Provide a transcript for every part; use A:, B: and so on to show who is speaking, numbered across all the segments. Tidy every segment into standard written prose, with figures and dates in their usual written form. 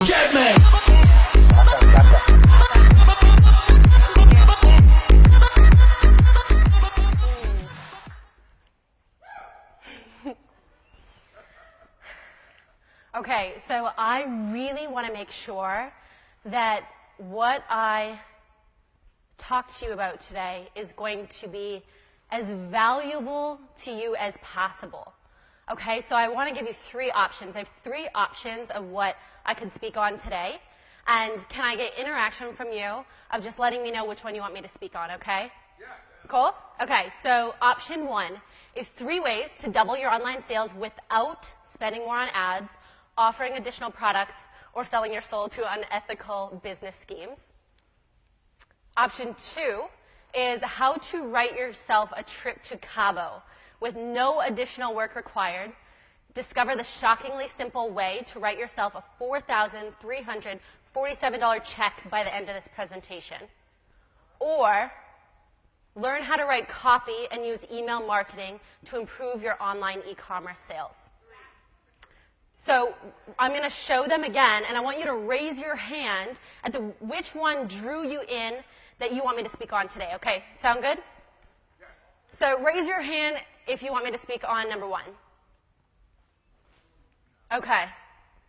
A: Get me!
B: Okay, so I really want to make sure that what I talk to you about today is going to be as valuable to you as possible. Okay, so I want to give you three options. I have three options of what I could speak on today. And can I get interaction from you of just letting me know which one you want me to speak on, okay?
A: Yes.
B: Cool? Okay, so option one is 3 ways to double your online sales without spending more on ads, offering additional products, or selling your soul to unethical business schemes. Option 2 is how to write yourself a trip to Cabo with no additional work required. Discover the shockingly simple way to write yourself a $4,347 check by the end of this presentation. Or learn how to write copy and use email marketing to improve your online e-commerce sales. So I'm going to show them again, and I want you to raise your hand at which one drew you in that you want me to speak on today. Okay, sound good?
A: Yes.
B: So raise your hand if you want me to speak on number 1. Okay,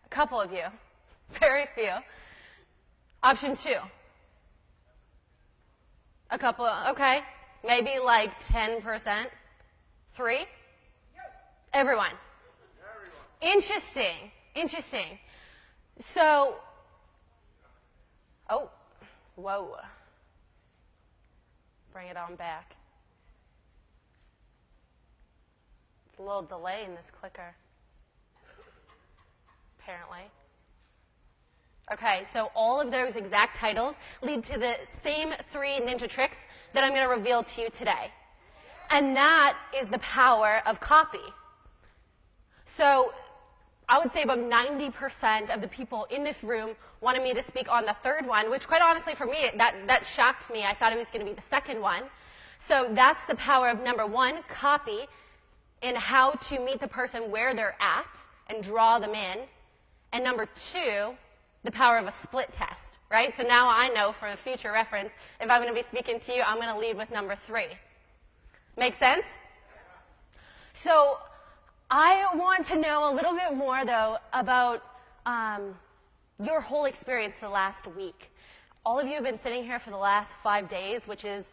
B: a couple of you, very few. Option 2. A couple, okay, maybe like 10%. 3?
A: Yep.
B: Everyone. Interesting, interesting. So, oh, whoa. Bring it on back. It's a little delay in this clicker, apparently. Okay, so all of those exact titles lead to the same 3 ninja tricks that I'm going to reveal to you today. And that is the power of copy. So I would say about 90% of the people in this room wanted me to speak on the third one, which quite honestly for me, that shocked me. I thought it was going to be the second one. So that's the power of number 1, copy, and how to meet the person where they're at and draw them in. And number 2, the power of a split test, right? So now I know for a future reference, if I'm going to be speaking to you, I'm going to lead with number 3. Make sense? So I want to know a little bit more, though, about your whole experience the last week. All of you have been sitting here for the last 5 days, which is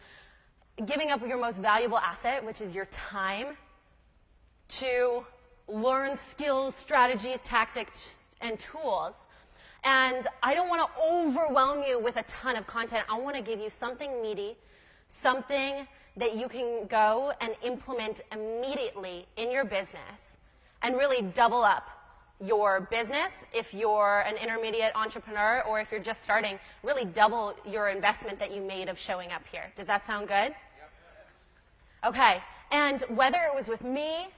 B: giving up your most valuable asset, which is your time, to learn skills, strategies, tactics, and tools. And I don't want to overwhelm you with a ton of content. I want to give you something meaty, something that you can go and implement immediately in your business and really double up your business if you're an intermediate entrepreneur, or if you're just starting, really double your investment that you made of showing up here. Does that sound good? Yep. Okay, and whether it was with me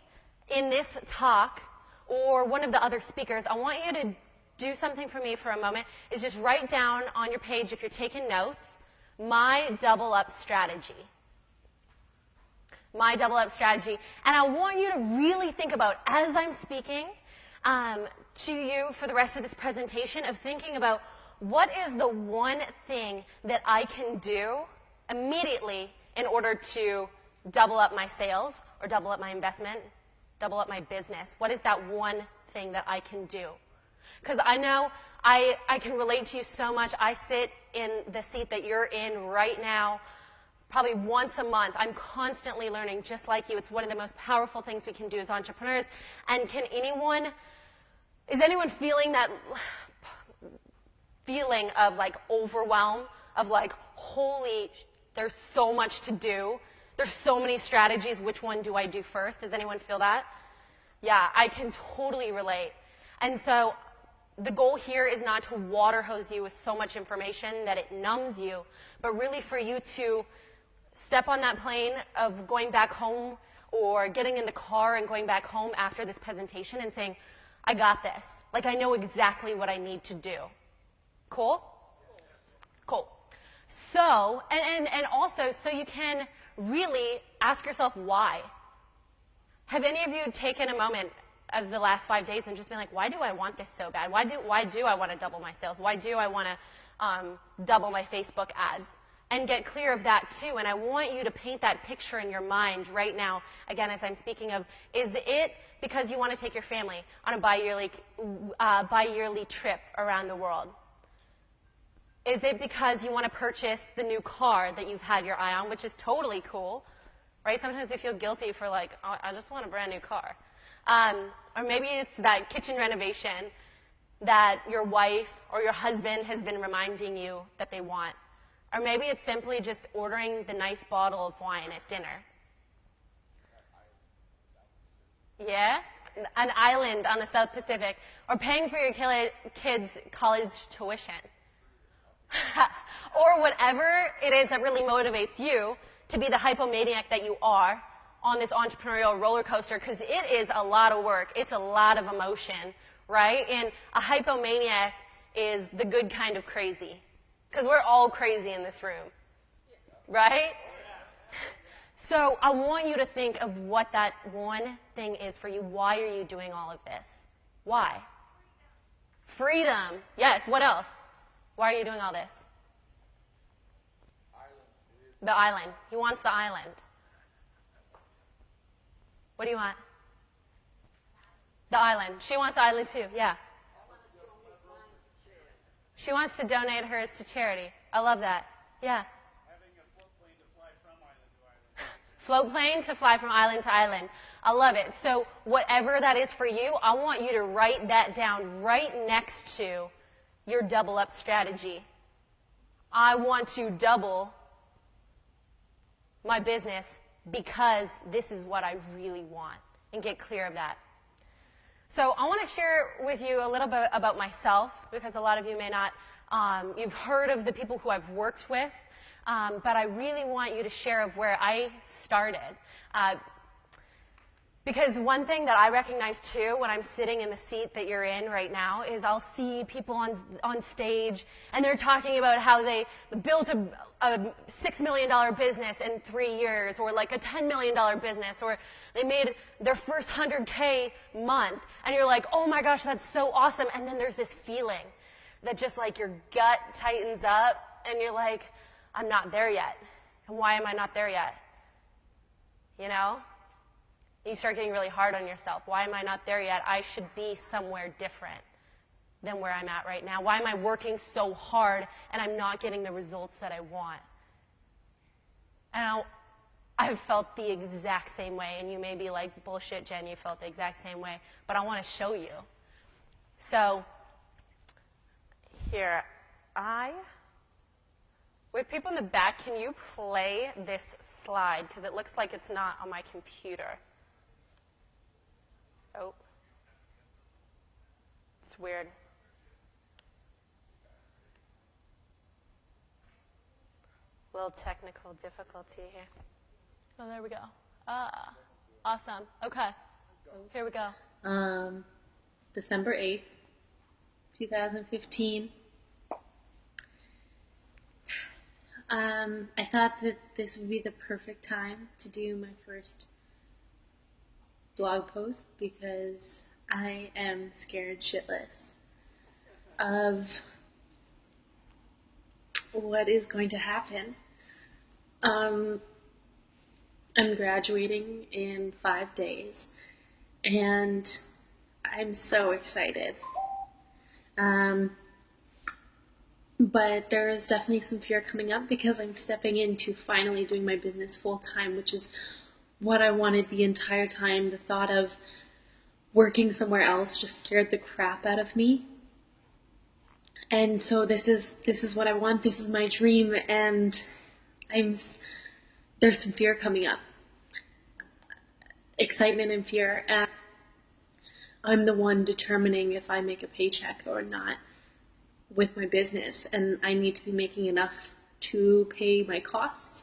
B: in this talk or one of the other speakers, I want you to do something for me for a moment, is just write down on your page, if you're taking notes, my double up strategy. My double up strategy. And I want you to really think about, as I'm speaking to you for the rest of this presentation, of thinking about what is the one thing that I can do immediately in order to double up my sales or double up my investment, double up my business. What is that one thing that I can do? Because I know I can relate to you so much. I sit in the seat that you're in right now, probably once a month. I'm constantly learning, just like you. It's one of the most powerful things we can do as entrepreneurs. And is anyone feeling that feeling of like overwhelm, of like, holy, there's so much to do. There's so many strategies. Which one do I do first? Does anyone feel that? Yeah, I can totally relate. And so the goal here is not to water hose you with so much information that it numbs you, but really for you to step on that plane of going back home or getting in the car and going back home after this presentation and saying, I got this. Like, I know exactly what I need to do. Cool? Cool. So, and also, so you can really ask yourself why. Have any of you taken a moment of the last 5 days and just being like, why do I want this so bad? Why do I want to double my sales? Why do I want to double my Facebook ads? And get clear of that too. And I want you to paint that picture in your mind right now, again, as I'm speaking of, is it because you want to take your family on a bi-yearly trip around the world? Is it because you want to purchase the new car that you've had your eye on, which is totally cool, right? Sometimes you feel guilty for like, oh, I just want a brand new car. Or maybe it's that kitchen renovation that your wife or your husband has been reminding you that they want. Or maybe it's simply just ordering the nice bottle of wine at dinner. Yeah? An island on the South Pacific. Or paying for your kids' college tuition. Or whatever it is that really motivates you to be the hypomaniac that you are on this entrepreneurial roller coaster, because it is a lot of work. It's a lot of emotion, right? And a hypomaniac is the good kind of crazy. Because we're all crazy in this room, right? So I want you to think of what that one thing is for you. Why are you doing all of this? Why? Freedom. Yes, what else? Why are you doing all this? The island. He wants the island. What do you want? The island. She wants the island too, yeah. She wants to donate hers to charity. I love that. Yeah.
A: Having a float plane to fly from island to island.
B: Float plane to fly from island to island. I love it. So whatever that is for you, I want you to write that down right next to your double up strategy. I want to double my business because this is what I really want, and get clear of that. So I want to share with you a little bit about myself, because a lot of you may not, you've heard of the people who I've worked with, but I really want you to share of where I started. Because one thing that I recognize too when I'm sitting in the seat that you're in right now is I'll see people on stage and they're talking about how they built a $6 million business in 3 years, or like a $10 million business, or they made their first 100K month, and you're like, oh my gosh, that's so awesome. And then there's this feeling that just like your gut tightens up and you're like, I'm not there yet. And why am I not there yet? You know? You start getting really hard on yourself. Why am I not there yet? I should be somewhere different than where I'm at right now. Why am I working so hard and I'm not getting the results that I want? And I've felt the exact same way, and you may be like, bullshit, Jen, you felt the exact same way, but I want to show you. So, here, with people in the back, can you play this slide? Because it looks like it's not on my computer. Oh. It's weird. Little technical difficulty here. Oh, there we go. Awesome. Okay. Here we go.
C: December 8th, 2015. I thought that this would be the perfect time to do my first blog post, because I am scared shitless of what is going to happen. I'm graduating in 5 days, and I'm so excited. But there is definitely some fear coming up, because I'm stepping into finally doing my business full time, which is what I wanted the entire time. The thought of working somewhere else just scared the crap out of me. And so this is what I want. This is my dream, and there's some fear coming up. Excitement and fear. And I'm the one determining if I make a paycheck or not with my business, and I need to be making enough to pay my costs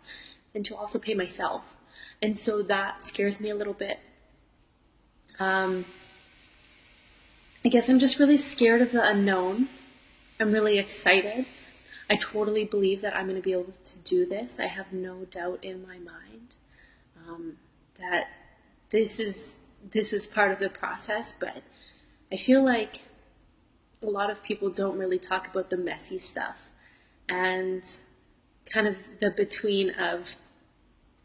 C: and to also pay myself. And so that scares me a little bit. I guess I'm just really scared of the unknown. I'm really excited. I totally believe that I'm going to be able to do this. I have no doubt in my mind that this is this is part of the process, but I feel like a lot of people don't really talk about the messy stuff and kind of the between of,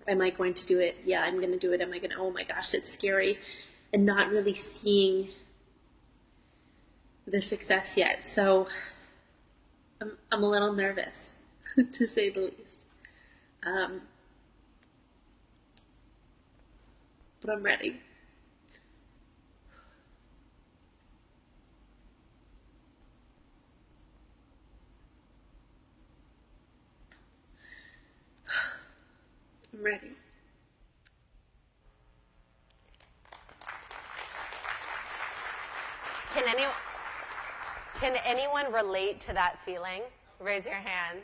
C: am I going to do it? Yeah, I'm going to do it. Am I going to, oh my gosh, it's scary. And not really seeing the success yet. So I'm a little nervous, to say the least. But I'm ready. I'm ready.
B: Can anyone relate to that feeling? Raise your hand.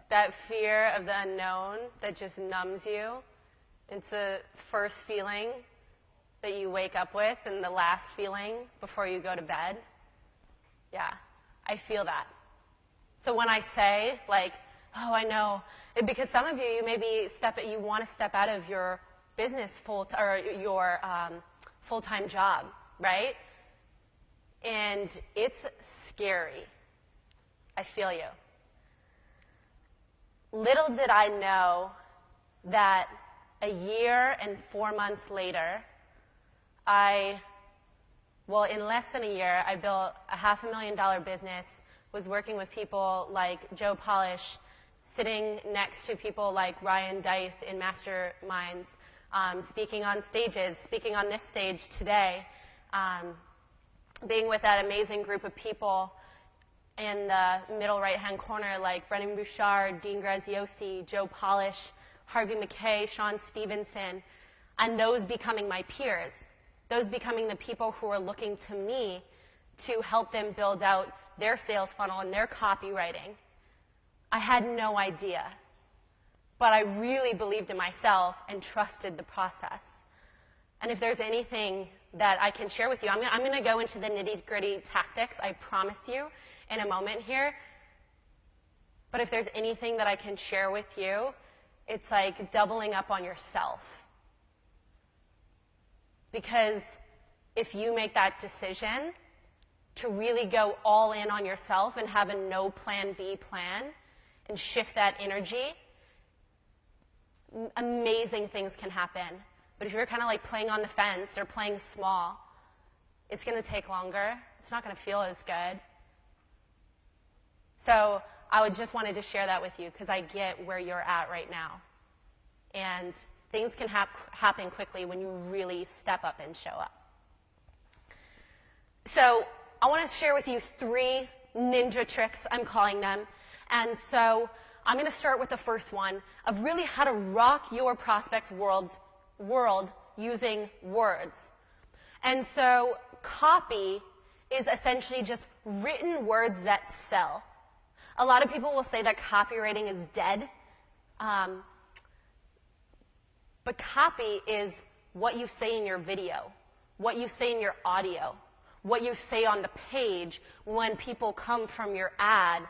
B: That fear of the unknown that just numbs you. It's the first feeling that you wake up with and the last feeling before you go to bed. Yeah, I feel that. So when I say, like, oh, I know, because some of you maybe you want to step out of your business your full-time job, right? And it's scary. I feel you. Little did I know that a year and 4 months later, in less than a year, I built a $500,000 business, was working with people like Joe Polish, sitting next to people like Ryan Deiss in masterminds, speaking on stages, speaking on this stage today, being with that amazing group of people in the middle right-hand corner like Brennan Bouchard, Dean Graziosi, Joe Polish, Harvey McKay, Sean Stevenson, and those becoming my peers, those becoming the people who are looking to me to help them build out their sales funnel and their copywriting. I had no idea, but I really believed in myself and trusted the process. And if there's anything that I can share with you, I'm going to go into the nitty-gritty tactics, I promise you, in a moment here. But if there's anything that I can share with you, it's like doubling up on yourself. Because if you make that decision to really go all in on yourself and have a no plan B plan and shift that energy, amazing things can happen. But if you're kind of like playing on the fence or playing small, it's going to take longer. It's not going to feel as good. So I just wanted to share that with you because I get where you're at right now. And things can happen quickly when you really step up and show up. So I want to share with you 3 ninja tricks, I'm calling them. And so I'm going to start with the first one of really how to rock your prospects' world using words. And so copy is essentially just written words that sell. A lot of people will say that copywriting is dead. But copy is what you say in your video, what you say in your audio, what you say on the page when people come from your ad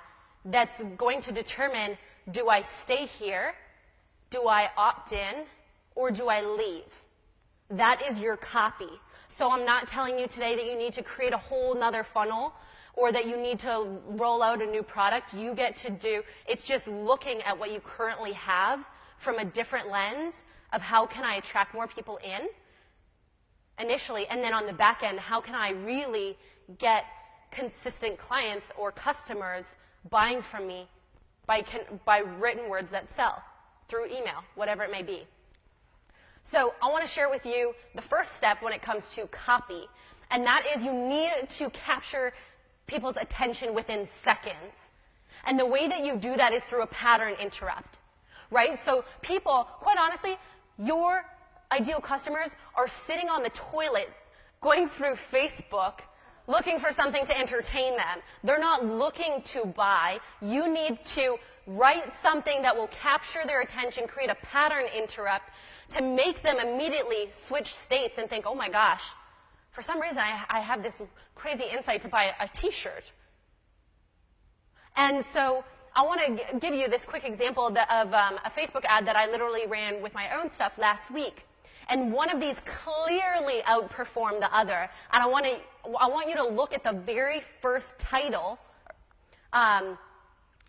B: that's going to determine, do I stay here, do I opt in, or do I leave? That is your copy. So I'm not telling you today that you need to create a whole nother funnel or that you need to roll out a new product. You get to do, it's just looking at what you currently have from a different lens of how can I attract more people in initially, and then on the back end, how can I really get consistent clients or customers buying from me by written words that sell through email, whatever it may be. So I want to share with you the first step when it comes to copy, and that is you need to capture people's attention within seconds. And the way that you do that is through a pattern interrupt, right? So people, quite honestly, your ideal customers are sitting on the toilet going through Facebook looking for something to entertain them. They're not looking to buy. You need to write something that will capture their attention, create a pattern interrupt to make them immediately switch states and think, oh my gosh, for some reason I have this crazy insight to buy a t-shirt. And so I want to give you this quick example of a Facebook ad that I literally ran with my own stuff last week. And one of these clearly outperformed the other. And I want you to look at the very first title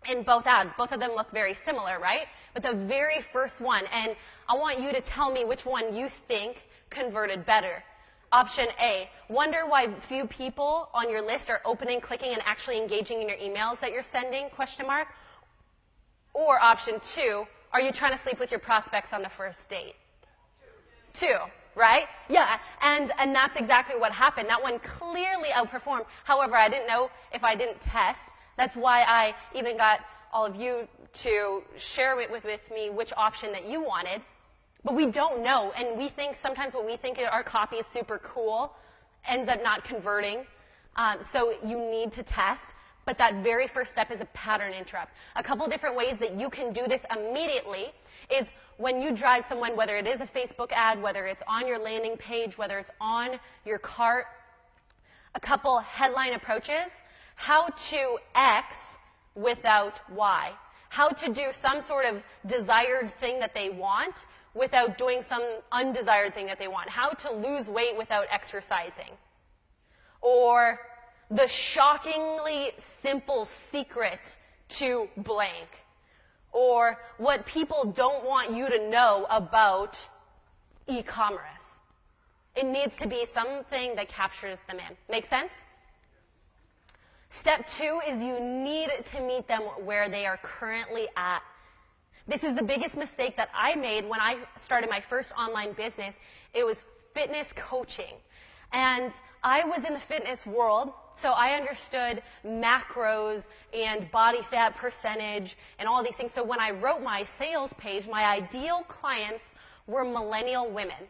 B: in both ads. Both of them look very similar, right? But the very first one, and I want you to tell me which one you think converted better. Option A, wonder why few people on your list are opening, clicking, and actually engaging in your emails that you're sending, question mark. Or option 2, are you trying to sleep with your prospects on the first date? 2, right? Yeah, and that's exactly what happened. That one clearly outperformed. However, I didn't know if I didn't test. That's why I even got all of you to share it with me which option that you wanted. But we don't know, and we think sometimes what we think our copy is super cool ends up not converting. So you need to test. But that very first step is a pattern interrupt. A couple different ways that you can do this immediately is when you drive someone, whether it is a Facebook ad, whether it's on your landing page, whether it's on your cart, a couple headline approaches, how to X without Y. How to do some sort of desired thing that they want without doing some undesired thing that they want. How to lose weight without exercising. Or the shockingly simple secret to blank. Or what people don't want you to know about e-commerce. It needs to be something that captures them in. Make sense? Step 2 is you need to meet them where they are currently at. This is the biggest mistake that I made when I started my first online business. It was fitness coaching. And I was in the fitness world, so I understood macros and body fat percentage and all these things. So when I wrote my sales page, my ideal clients were millennial women.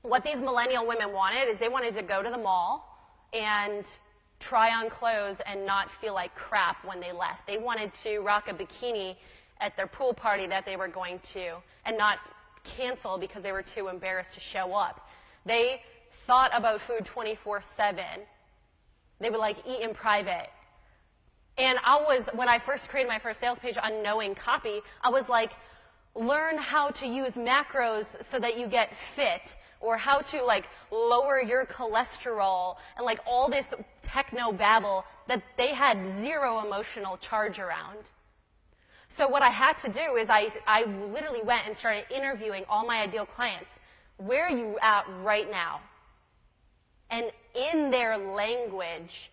B: What these millennial women wanted is they wanted to go to the mall and try on clothes and not feel like crap when they left. They wanted to rock a bikini at their pool party that they were going to and not cancel because they were too embarrassed to show up. They thought about food 24/7. They would like eat in private. And when I first created my first sales page on Knowing Copy, I was like, learn how to use macros so that you get fit, or how to like lower your cholesterol, and like all this techno babble that they had zero emotional charge around. So what I had to do is I literally went and started interviewing all my ideal clients. Where are you at right now? And in their language,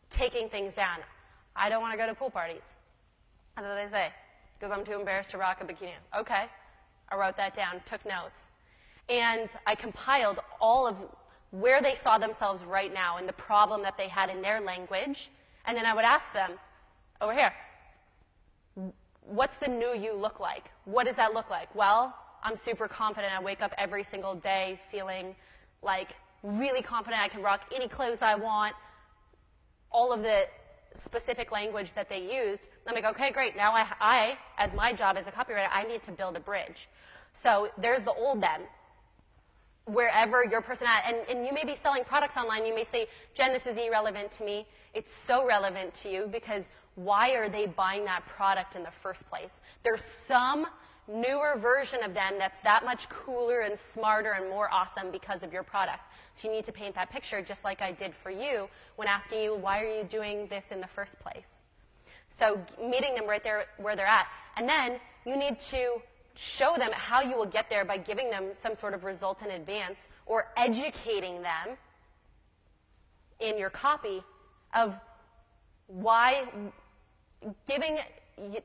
B: taking things down. I don't want to go to pool parties. That's what they say, because I'm too embarrassed to rock a bikini. Okay, I wrote that down, took notes. And I compiled all of where they saw themselves right now and the problem that they had in their language. And then I would ask them, over here, what's the new you look like? What does that look like? Well, I'm super confident. I wake up every single day feeling like really confident. I can rock any clothes I want. All of the specific language that they used. I'm like, okay, great. Now I, as my job as a copywriter, I need to build a bridge. So there's the old them. Wherever your person at, and you may be selling products online, you may say, Jen, this is irrelevant to me. It's so relevant to you because why are they buying that product in the first place? There's some newer version of them that's that much cooler and smarter and more awesome because of your product. So you need to paint that picture just like I did for you when asking you, why are you doing this in the first place? So meeting them right there where they're at. And then you need to show them how you will get there by giving them some sort of result in advance or educating them in your copy of why, giving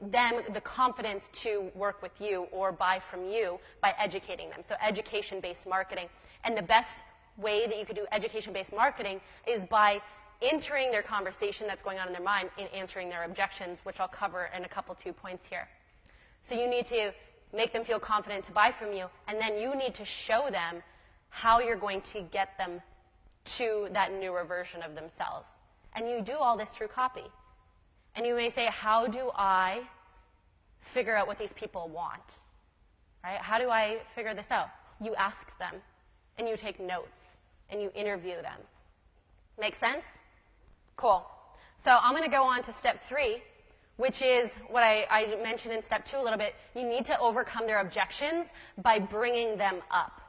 B: them the confidence to work with you or buy from you by educating them. So education-based marketing. And the best way that you could do education-based marketing is by entering their conversation that's going on in their mind and answering their objections, which I'll cover in a couple 2 points here. So you need to make them feel confident to buy from you, and then you need to show them how you're going to get them to that newer version of themselves. And you do all this through copy. And you may say, how do I figure out what these people want? Right? How do I figure this out? You ask them, and you take notes, and you interview them. Make sense? Cool. So I'm going to go on to step 3, which is what I mentioned in step 2 a little bit. You need to overcome their objections by bringing them up.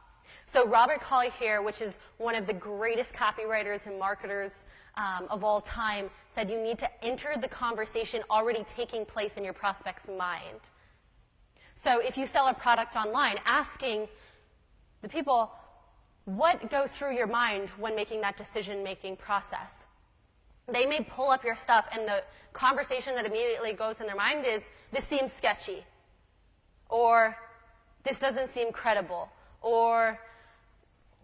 B: So Robert Colley here, which is one of the greatest copywriters and marketers of all time, said you need to enter the conversation already taking place in your prospect's mind. So if you sell a product online, asking the people, what goes through your mind when making that decision-making process? They may pull up your stuff, and the conversation that immediately goes in their mind is, this seems sketchy, or this doesn't seem credible, or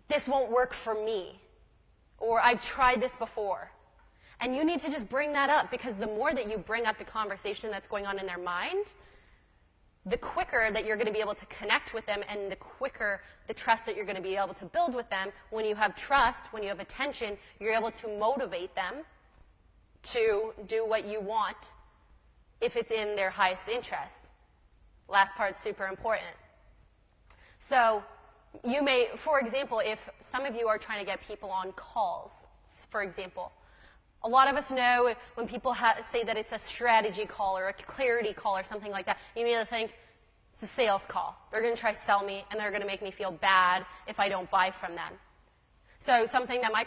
B: this won't work for me, or I've tried this before. And you need to just bring that up, because the more that you bring up the conversation that's going on in their mind, the quicker that you're going to be able to connect with them, and the quicker the trust that you're going to be able to build with them. When you have trust, when you have attention, you're able to motivate them to do what you want if it's in their highest interest. Last part's super important. So you may, for example, if some of you are trying to get people on calls, for example, a lot of us know when people say that it's a strategy call or a clarity call or something like that, you immediately think it's a sales call. They're going to try to sell me, and they're going to make me feel bad if I don't buy from them. So something that my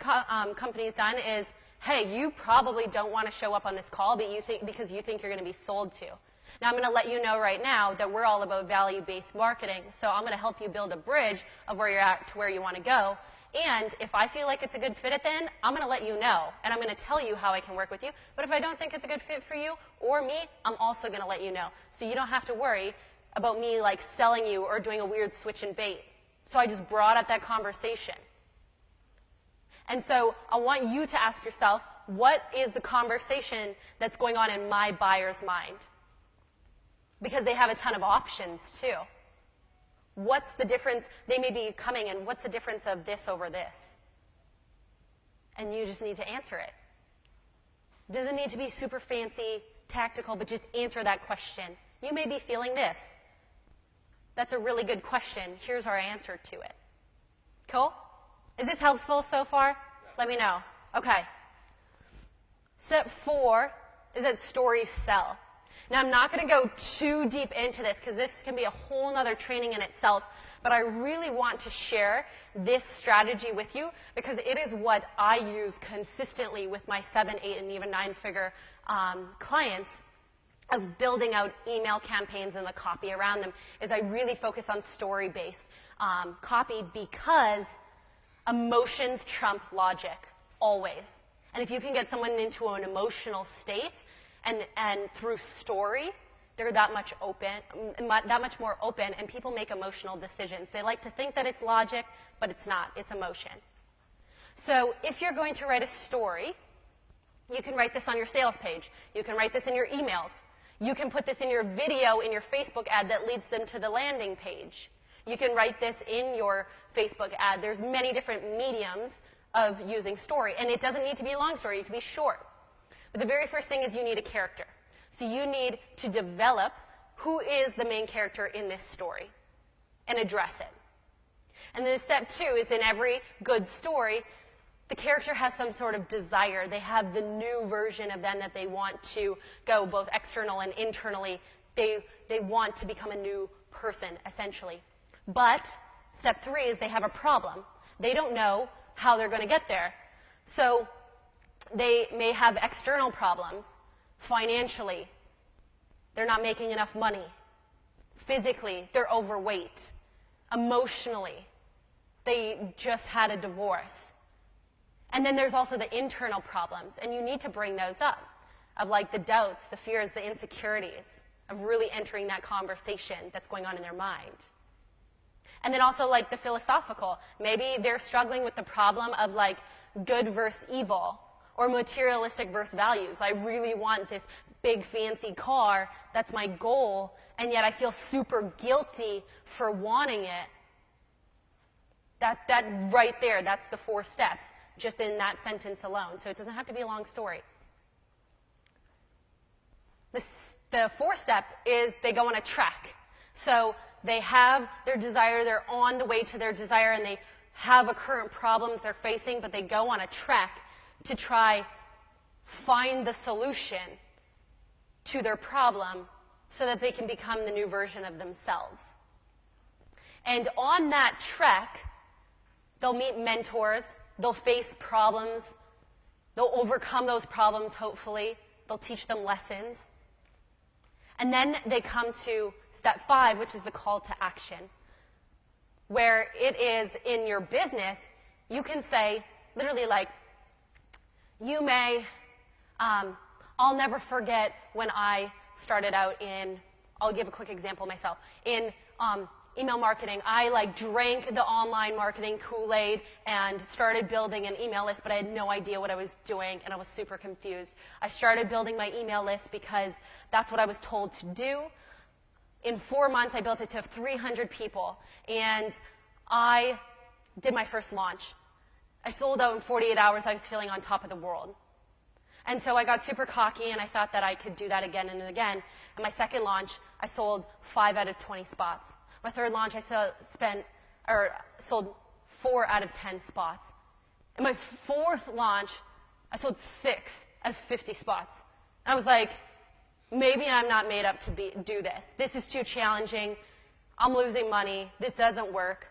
B: company's done is, hey, you probably don't want to show up on this call because you think you're going to be sold to. Now, I'm going to let you know right now that we're all about value-based marketing, so I'm going to help you build a bridge of where you're at to where you want to go. And if I feel like it's a good fit at the end, I'm going to let you know, and I'm going to tell you how I can work with you. But if I don't think it's a good fit for you or me, I'm also going to let you know. So you don't have to worry about me like selling you or doing a weird switch and bait. So I just brought up that conversation. And so I want you to ask yourself, what is the conversation that's going on in my buyer's mind? Because they have a ton of options too. What's the difference? They may be coming, and what's the difference of this over this? And you just need to answer it. It doesn't need to be super fancy, tactical, but just answer that question. You may be feeling this. That's a really good question. Here's our answer to it. Cool? Is this helpful so far? Let me know. Okay. Step 4 is that stories sell. Now, I'm not going to go too deep into this because this can be a whole nother training in itself, but I really want to share this strategy with you because it is what I use consistently with my 7, 8, and even 9-figure clients of building out email campaigns and the copy around them, is I really focus on story-based copy because emotions trump logic, always. And if you can get someone into an emotional state, and through story, they're that much more open, and people make emotional decisions. They like to think that it's logic, but it's not. It's emotion. So if you're going to write a story, you can write this on your sales page. You can write this in your emails. You can put this in your video in your Facebook ad that leads them to the landing page. You can write this in your Facebook ad. There's many different mediums of using story, and it doesn't need to be a long story. It can be short. But the very first thing is you need a character. So you need to develop who is the main character in this story and address it. And then step 2 is in every good story, the character has some sort of desire. They have the new version of them that they want to go both external and internally. They want to become a new person, essentially. But step 3 is they have a problem. They don't know how they're going to get there. So they may have external problems. Financially, they're not making enough money. Physically, they're overweight. Emotionally, they just had a divorce. And then there's also the internal problems, and you need to bring those up, of like the doubts, the fears, the insecurities, of really entering that conversation that's going on in their mind. And then also like the philosophical. Maybe they're struggling with the problem of like good versus evil, or materialistic versus values. I really want this big fancy car, that's my goal, and yet I feel super guilty for wanting it. That right there, that's the 4 steps, just in that sentence alone. So it doesn't have to be a long story. The 4th step is they go on a track. So they have their desire, they're on the way to their desire, and they have a current problem that they're facing, but they go on a track to try find the solution to their problem so that they can become the new version of themselves. And on that trek, they'll meet mentors, they'll face problems, they'll overcome those problems, hopefully, they'll teach them lessons. And then they come to step 5, which is the call to action, where it is in your business, you can say, literally like, you may, I'll never forget when I started out in, I'll give a quick example myself, in email marketing. I like drank the online marketing Kool-Aid and started building an email list, but I had no idea what I was doing and I was super confused. I started building my email list because that's what I was told to do. In 4 months, I built it to 300 people, and I did my first launch. I sold out in 48 hours. I was feeling on top of the world. And so I got super cocky, and I thought that I could do that again and again. And my second launch, I sold 5 out of 20 spots. My third launch, I sold 4 out of 10 spots. And my fourth launch, I sold 6 out of 50 spots. And I was like, maybe I'm not made up to do this. This is too challenging. I'm losing money. This doesn't work.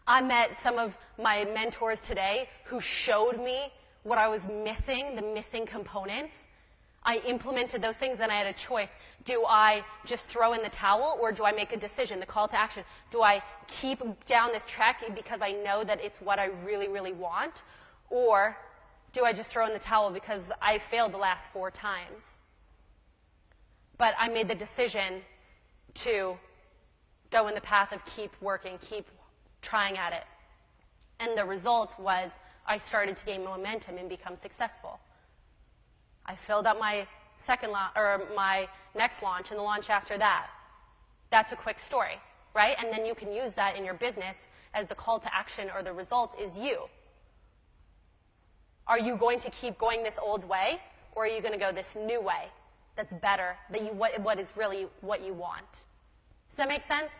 B: I met some of my mentors today who showed me what I was missing, the missing components. I implemented those things, and I had a choice. Do I just throw in the towel, or do I make a decision, the call to action? Do I keep down this track because I know that it's what I really, really want? Or do I just throw in the towel because I failed the last 4 times? But I made the decision to go in the path of keep working, keep trying at it. And the result was I started to gain momentum and become successful. I filled up my my next launch and the launch after that. That's a quick story, right? And then you can use that in your business as the call to action, or the result is you. Are you going to keep going this old way, or are you going to go this new way that's better, what is really what you want? Does that make sense?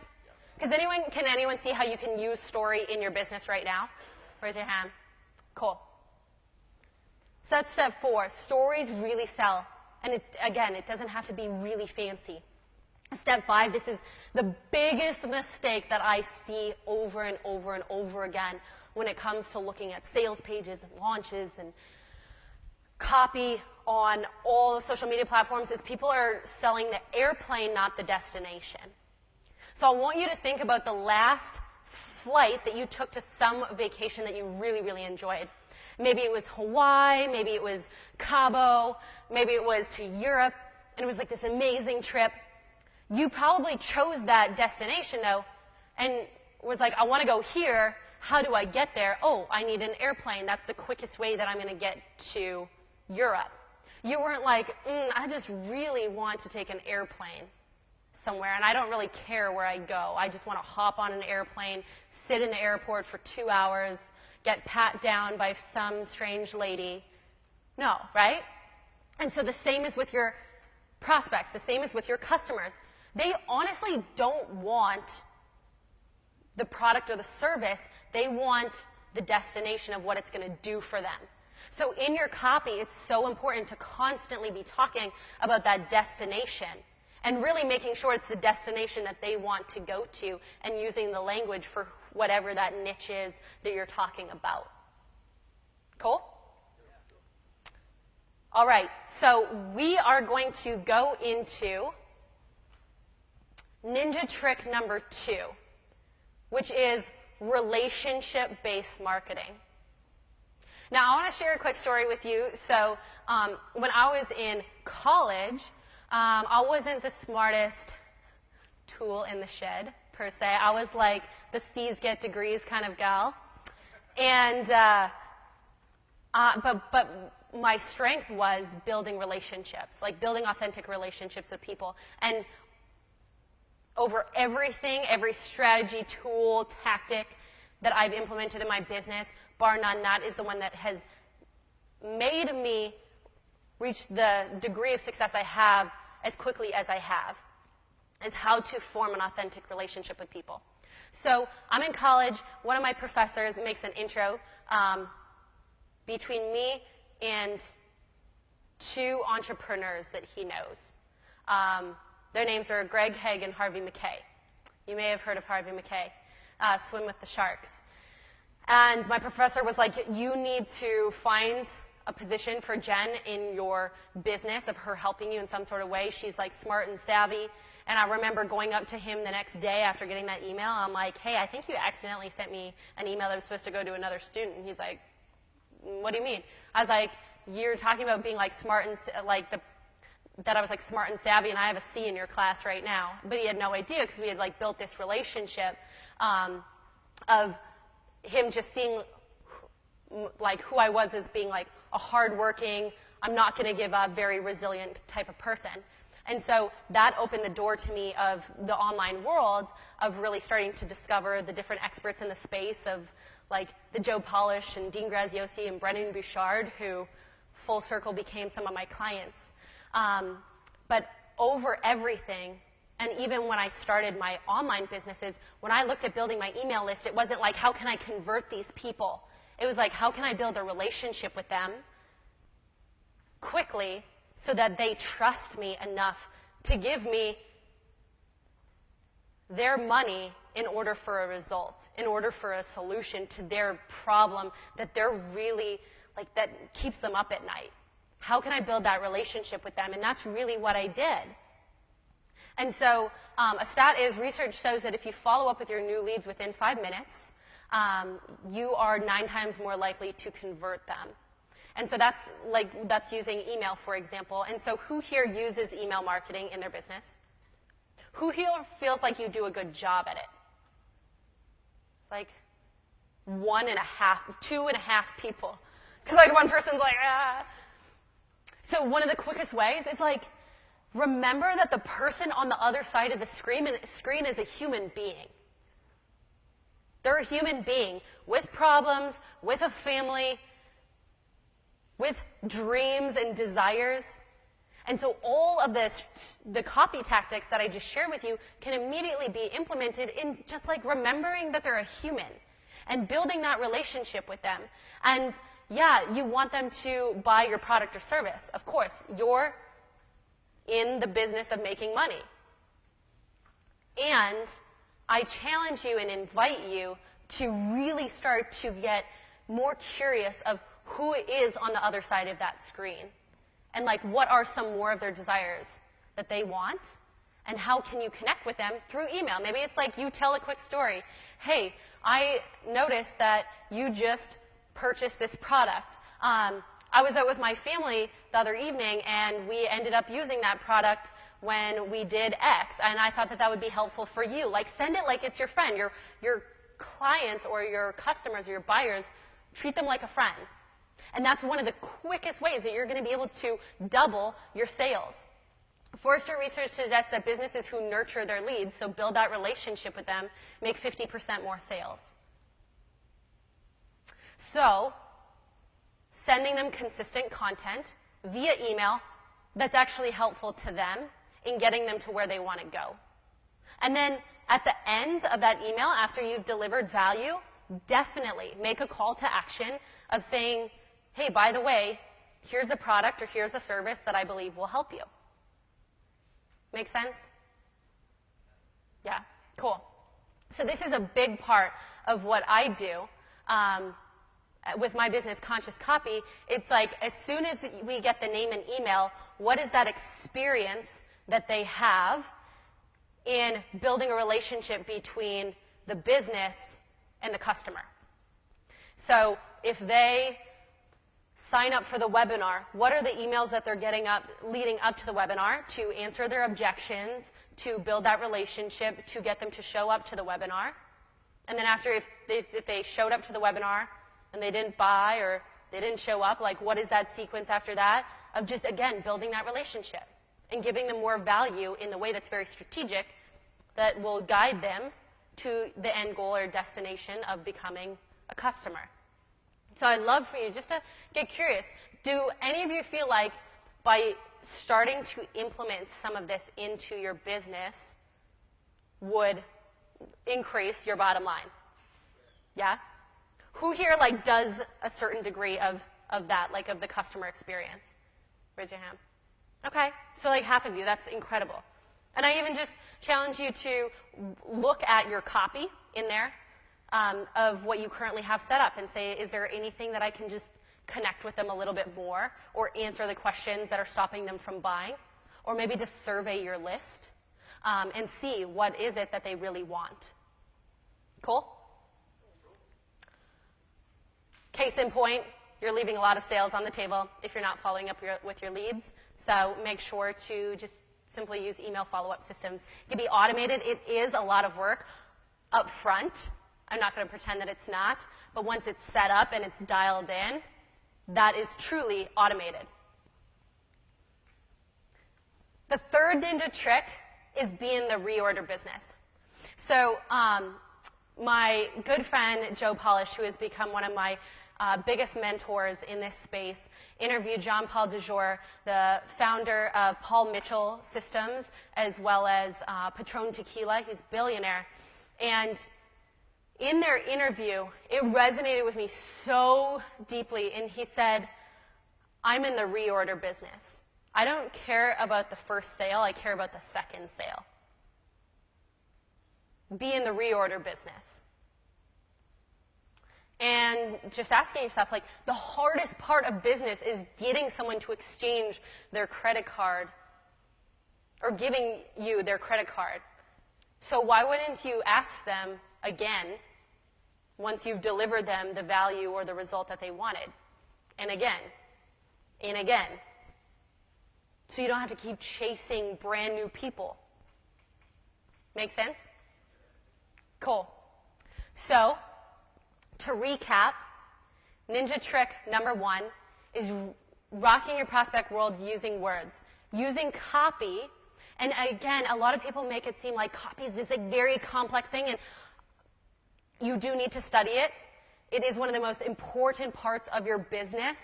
B: Can anyone see how you can use story in your business right now? Raise your hand. Cool. So that's step 4. Stories really sell. And it doesn't have to be really fancy. Step 5, this is the biggest mistake that I see over and over and over again when it comes to looking at sales pages and launches and copy on all social media platforms, is people are selling the airplane, not the destination. So I want you to think about the last flight that you took to some vacation that you really, really enjoyed. Maybe it was Hawaii, maybe it was Cabo, maybe it was to Europe, and it was like this amazing trip. You probably chose that destination, though, and was like, I want to go here. How do I get there? Oh, I need an airplane. That's the quickest way that I'm going to get to Europe. You weren't like, I just really want to take an airplane somewhere, and I don't really care where I go. I just want to hop on an airplane, sit in the airport for 2 hours, get pat down by some strange lady. No, right? And so the same is with your prospects, the same is with your customers. They honestly don't want the product or the service. They want the destination of what it's going to do for them. So in your copy, it's so important to constantly be talking about that destination and really making sure it's the destination that they want to go to, and using the language for whatever that niche is that you're talking about. Cool? All right, so we are going to go into ninja trick number 2, which is relationship-based marketing. Now, I want to share a quick story with you. So when I was in college, I wasn't the smartest tool in the shed, per se. I was like the C's get degrees kind of gal. And, but my strength was building relationships, like building authentic relationships with people. And over everything, every strategy, tool, tactic that I've implemented in my business, bar none, that is the one that has made me reach the degree of success I have as quickly as I have, is how to form an authentic relationship with people. So I'm in college. One of my professors makes an intro between me and two entrepreneurs that he knows. Their names are Greg Haig and Harvey McKay. You may have heard of Harvey McKay, Swim with the Sharks. And my professor was like, you need to find a position for Jen in your business of her helping you in some sort of way. She's like smart and savvy. And I remember going up to him the next day after getting that email. I'm like, hey, I think you accidentally sent me an email that was supposed to go to another student. And he's like, what do you mean? I was like, you're talking about being like smart and that I was like smart and savvy, and I have a C in your class right now. But he had no idea because we had like built this relationship of him just seeing like who I was as being like a hardworking, I'm not going to give up, very resilient type of person. And so that opened the door to me of the online world of really starting to discover the different experts in the space of like the Joe Polish and Dean Graziosi and Brennan Bouchard, who full circle became some of my clients. But over everything, and even when I started my online businesses, when I looked at building my email list, it wasn't like, how can I convert these people? It was like, how can I build a relationship with them quickly so that they trust me enough to give me their money in order for a result, in order for a solution to their problem that they're really, like, that keeps them up at night. How can I build that relationship with them? And that's really what I did. And so a stat is research shows that if you follow up with your new leads within 5 minutes, you are 9 times more likely to convert them. And so that's using email, for example. And so who here uses email marketing in their business? Who here feels like you do a good job at it? It's like 1.5, 2.5 people. Because like one person's like, ah. So one of the quickest ways is like, remember that the person on the other side of the screen is a human being. They're a human being with problems, with a family, with dreams and desires. And so all of this, the copy tactics that I just shared with you can immediately be implemented in just like remembering that they're a human and building that relationship with them. And yeah, you want them to buy your product or service. Of course, you're in the business of making money. And I challenge you and invite you to really start to get more curious of who is on the other side of that screen. And like, what are some more of their desires that they want? And how can you connect with them through email? Maybe it's like you tell a quick story. Hey, I noticed that you just purchased this product. I was out with my family the other evening, and we ended up using that product when we did X, and I thought that that would be helpful for you. Like, send it like it's your friend. Your clients or your customers or your buyers, treat them like a friend. And that's one of the quickest ways that you're going to be able to double your sales. Forrester research suggests that businesses who nurture their leads, so build that relationship with them, make 50% more sales. So, sending them consistent content via email that's actually helpful to them in getting them to where they want to go. And then at the end of that email, after you've delivered value, definitely make a call to action of saying, hey, by the way, here's a product or here's a service that I believe will help you. Make sense? Yeah, cool. So this is a big part of what I do with my business, Conscious Copy. It's like as soon as we get the name and email, what is that experience that they have in building a relationship between the business and the customer? So if they sign up for the webinar, what are the emails that they're getting up leading up to the webinar to answer their objections, to build that relationship, to get them to show up to the webinar? And then after, if they showed up to the webinar and they didn't buy or they didn't show up, like what is that sequence after that of just, again, building that relationship and giving them more value in the way that's very strategic that will guide them to the end goal or destination of becoming a customer. So I'd love for you just to get curious. Do any of you feel like by starting to implement some of this into your business would increase your bottom line? Yeah? Who here like does a certain degree of that, like of the customer experience? Raise your hand. Okay, so like half of you, that's incredible. And I even just challenge you to look at your copy in there of what you currently have set up and say, is there anything that I can just connect with them a little bit more, or answer the questions that are stopping them from buying, or maybe just survey your list and see what is it that they really want. Cool? Case in point, you're leaving a lot of sales on the table if you're not following up with your leads. So make sure to just simply use email follow-up systems. It can be automated. It is a lot of work up front. I'm not going to pretend that it's not. But once it's set up and it's dialed in, that is truly automated. The third ninja trick is be in the reorder business. So my good friend Joe Polish, who has become one of my biggest mentors in this space, interviewed Jean-Paul Dujour, the founder of Paul Mitchell Systems, as well as Patron Tequila. He's a billionaire. And in their interview, it resonated with me so deeply. And he said, I'm in the reorder business. I don't care about the first sale. I care about the second sale. Be in the reorder business. And just asking yourself, like, the hardest part of business is getting someone to exchange their credit card or giving you their credit card. So why wouldn't you ask them again once you've delivered them the value or the result that they wanted? And again, and again. So you don't have to keep chasing brand new people. Make sense? Cool. So, to recap, ninja trick number 1 is rocking your prospect world using words. Using copy, and again, a lot of people make it seem like copy is this like very complex thing, and you do need to study it. It is one of the most important parts of your business.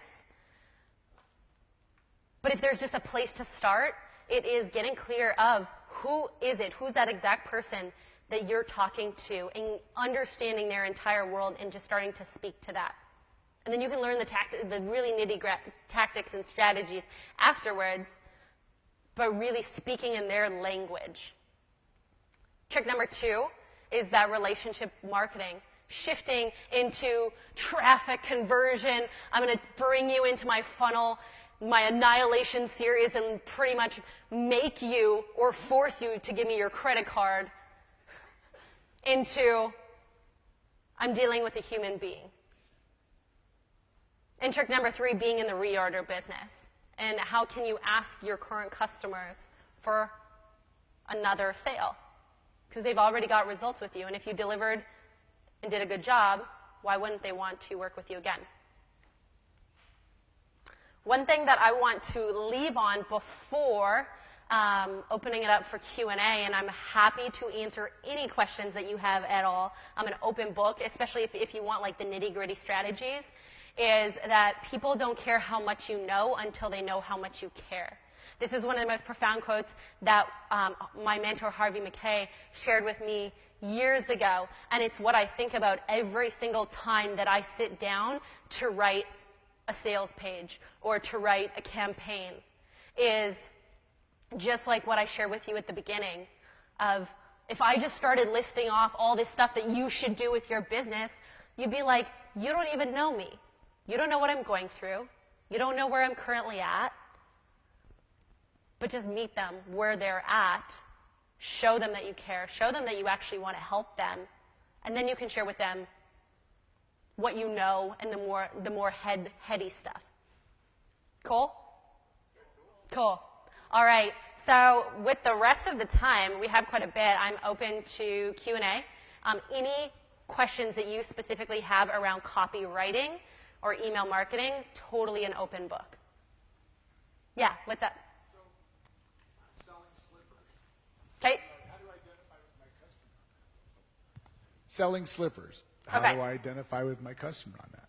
B: But if there's just a place to start, it is getting clear of who is it, who's that exact person that you're talking to, and understanding their entire world and just starting to speak to that. And then you can learn the really nitty-gritty tactics and strategies afterwards, but really speaking in their language. Trick number 2 is that relationship marketing. Shifting into traffic conversion. I'm going to bring you into my funnel, my annihilation series, and pretty much make you or force you to give me your credit card, into I'm dealing with a human being. And trick number 3, being in the reorder business. And how can you ask your current customers for another sale? Because they've already got results with you. And if you delivered and did a good job, why wouldn't they want to work with you again? One thing that I want to leave on before opening it up for Q&A, and I'm happy to answer any questions that you have at all. I'm an open book, especially if you want like the nitty-gritty strategies, is that people don't care how much you know until they know how much you care. This is one of the most profound quotes that my mentor Harvey Mackay shared with me years ago, and it's what I think about every single time that I sit down to write a sales page or to write a campaign, is just like what I shared with you at the beginning of, if I just started listing off all this stuff that you should do with your business, you'd be like, you don't even know me. You don't know what I'm going through. You don't know where I'm currently at. But just meet them where they're at. Show them that you care. Show them that you actually want to help them. And then you can share with them what you know and the more heady stuff. Cool? Cool. All right, so with the rest of the time, we have quite a bit. I'm open to Q&A. Any questions that you specifically have around copywriting or email marketing, totally an open book. Yeah, what's that?
D: So, I'm selling slippers.
B: Okay.
D: How do I identify with my customer? Selling slippers. How
B: Okay.
D: do I identify with my customer on that?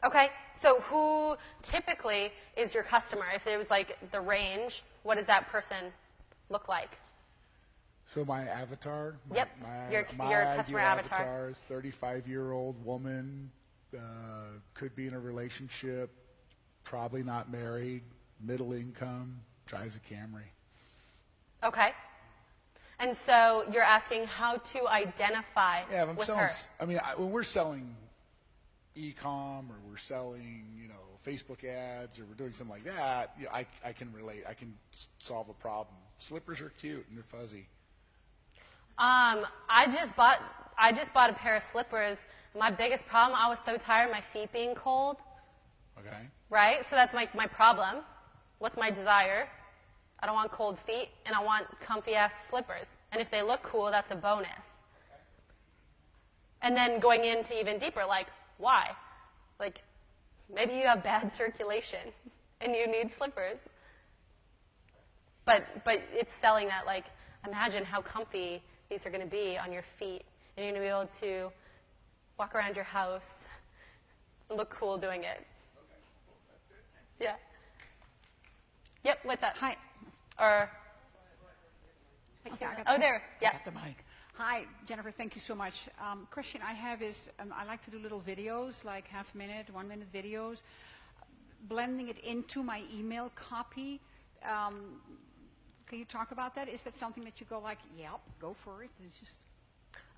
B: Okay, so who typically is your customer? If it was like the range, what does that person look like?
D: So my avatar,
B: Yep, your customer
D: ideal
B: avatar.
D: is 35-year-old woman, could be in a relationship, probably not married, middle income, drives a Camry.
B: Okay. And so you're asking how to identify
D: Yeah, if I'm
B: with
D: selling,
B: her.
D: when we're selling e-com or we're selling, Facebook ads or we're doing something like that, I can relate. I can solve a problem. Slippers are cute and they're fuzzy.
B: I just bought a pair of slippers. My biggest problem, I was so tired of my feet being cold.
D: Okay.
B: Right? So that's my problem. What's my desire? I don't want cold feet, and I want comfy-ass slippers. And if they look cool, that's a bonus. And then going into even deeper, like, why? Like, maybe you have bad circulation, and you need slippers. But it's selling that, like, imagine how comfy these are going to be on your feet, and you're going to be able to walk around your house and look cool doing it. Yeah. Yep, what's that?
E: Hi.
B: Or,
E: Okay,
B: there, yeah.
E: I got the mic. Hi, Jennifer, thank you so much. Question I have is, I like to do little videos, like half-minute, 1-minute videos, blending it into my email copy. Can you talk about that? Is that something that you go like, yep, go for it? It's just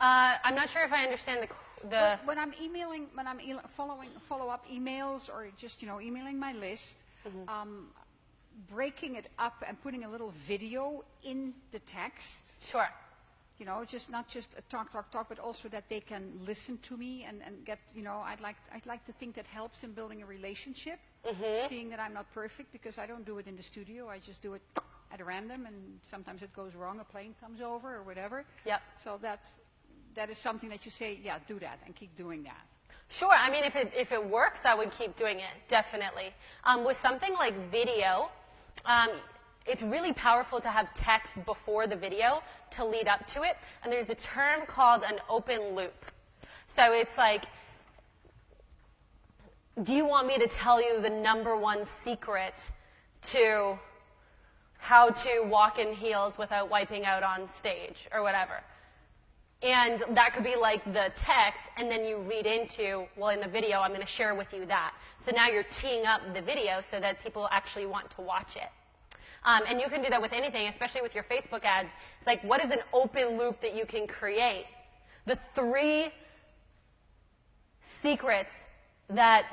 B: I'm not sure if I understand the
E: when I'm emailing, following follow-up emails or just emailing my list, breaking it up and putting a little video in the text.
B: Sure.
E: Just not just a talk, but also that they can listen to me and get, I'd like to think that helps in building a relationship, seeing that I'm not perfect because I don't do it in the studio. I just do it at random, and sometimes it goes wrong. A plane comes over or whatever.
B: Yep.
E: So that is something that you say, yeah, do that and keep doing that.
B: Sure. I mean, if it works, I would keep doing it, definitely. With something like video, it's really powerful to have text before the video to lead up to it. And there's a term called an open loop. So it's like, do you want me to tell you the #1 secret to how to walk in heels without wiping out on stage or whatever? And that could be like the text, and then you lead into, well, in the video, I'm going to share with you that. So now you're teeing up the video so that people actually want to watch it. And you can do that with anything, especially with your Facebook ads. It's like, what is an open loop that you can create? The 3 secrets that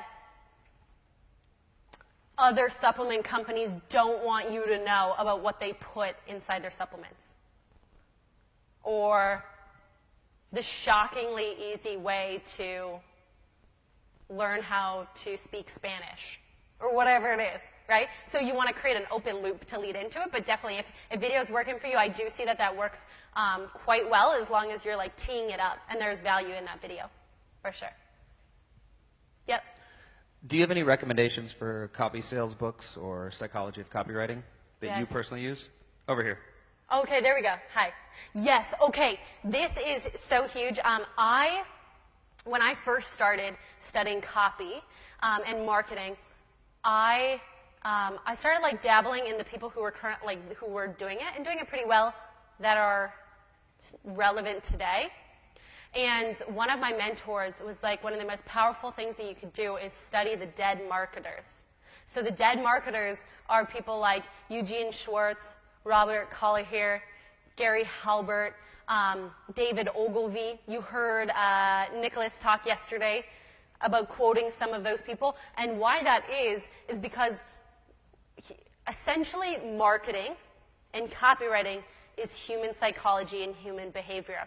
B: other supplement companies don't want you to know about what they put inside their supplements. Or the shockingly easy way to learn how to speak Spanish, or whatever it is, right? So you want to create an open loop to lead into it, but definitely if video is working for you, I do see that works quite well as long as you're like teeing it up and there's value in that video, for sure. Yep.
F: Do you have any recommendations for copy sales books or psychology of copywriting that
B: Yes.
F: you personally use? Over here.
B: Okay, there we go. Hi. Yes, okay. This is so huge. When I first started studying copy and marketing, I started like dabbling in the people who were doing it and doing it pretty well that are relevant today. And one of my mentors was like, one of the most powerful things that you could do is study the dead marketers. So the dead marketers are people like Eugene Schwartz, Robert Collier, Gary Halbert, David Ogilvy. You heard Nicholas talk yesterday about quoting some of those people. And why that is because essentially marketing and copywriting is human psychology and human behavior.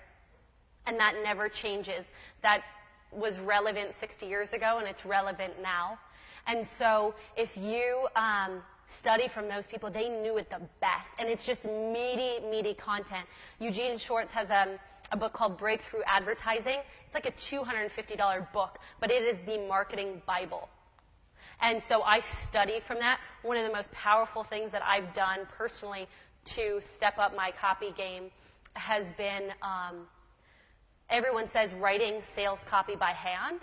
B: And that never changes. That was relevant 60 years ago, and it's relevant now. And so if you study from those people, they knew it the best. And it's just meaty, meaty content. Eugene Schwartz has a book called Breakthrough Advertising. It's like a $250 book, but it is the marketing Bible. And so I study from that. One of the most powerful things that I've done personally to step up my copy game has been, everyone says writing sales copy by hand.